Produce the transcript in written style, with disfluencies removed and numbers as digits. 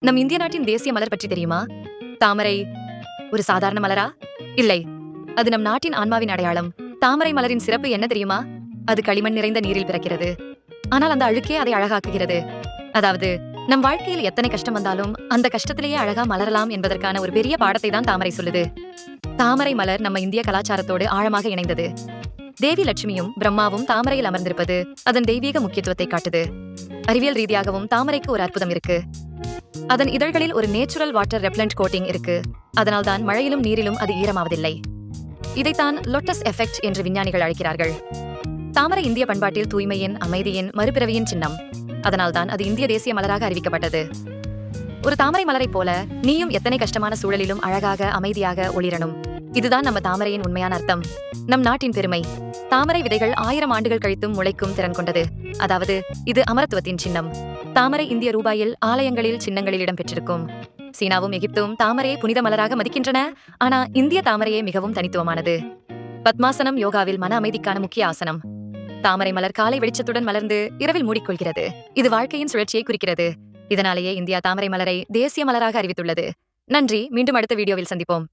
நம் இந்திய நாட்டின் தேசிய மலர் பற்றி தெரியுமா? தாமரை ஒரு சாதாரண மலரா? இல்லை, அது நம் நாட்டின் ஆன்மாவின் அடையாளம். தாமரை மலரின் சிறப்பு என்ன தெரியுமா? அது களிமண் நிறைந்த நீரில் பிறக்கிறது. ஆனால் அந்த அழுக்கே அதை அழகாக்குகிறது. அதாவது, நம் வாழ்க்கையில் எத்தனை கஷ்டம் வந்தாலும் அந்த கஷ்டத்திலேயே அழகா மலரலாம் என்பதற்கான ஒரு பெரிய பாடத்தை தான் தாமரை சொல்லுது. தாமரை மலர் நம்ம இந்திய கலாச்சாரத்தோடு ஆழமாக இணைந்தது. தேவி லட்சுமியும் பிரம்மாவும் தாமரையில் அமர்ந்திருப்பது அதன் தெய்வீக முக்கியத்துவத்தை காட்டுது. அறிவியல் ரீதியாகவும் தாமரைக்கு ஒரு அற்புதம் இருக்கு. அதன் இதழ்களில் ஒரு நேச்சுரல் வாட்டர் ரெப்லண்ட் கோட்டிங் இருக்கு. அதனால்தான் மழையிலும் நீரிலும் அது ஈரமாவதில்லை. இதைத்தான் லோட்டஸ் எஃபெக்ட் என்று விஞ்ஞானிகள் அழைக்கிறார்கள். தாமரை இந்திய பண்பாட்டில் தூய்மையின், அமைதியின், மறுபிறவியின் சின்னம். அதனால்தான் அது இந்திய தேசிய மலராக அறிவிக்கப்பட்டது. ஒரு தாமரை மலரைப் போல நீயும் எத்தனை கஷ்டமான சூழலிலும் அழகாக, அமைதியாக ஒளிரணும். இதுதான் நம்ம தாமரையின் உண்மையான அர்த்தம். நம் நாட்டின் பெருமை. தாமரை விதைகள் 1000 ஆண்டுகள் கழித்தும் முளைக்கும் திறன் கொண்டது. அதாவது, இது அமரத்துவத்தின் சின்னம். தாமரை இந்திய ரூபாயில், ஆலயங்களில், சின்னங்களில் இடம் பெற்றிருக்கும். சீனாவும் எகிப்தும் தாமரையை புனித மலராக மதிக்கின்றன. ஆனா இந்திய தாமரையே மிகவும் தனித்துவமானது. பத்மாசனம் யோகாவில் மன அமைதிக்கான முக்கிய ஆசனம். தாமரை மலர் காலை வெளிச்சத்துடன் மலர்ந்து இரவில் மூடிக்கொள்கிறது. இது வாழ்க்கையின் சுழற்சியை குறிக்கிறது. இதனாலேயே இந்தியா தாமரை மலரை தேசிய மலராக அறிவித்துள்ளது. நன்றி. மீண்டும் அடுத்த வீடியோவில் சந்திப்போம்.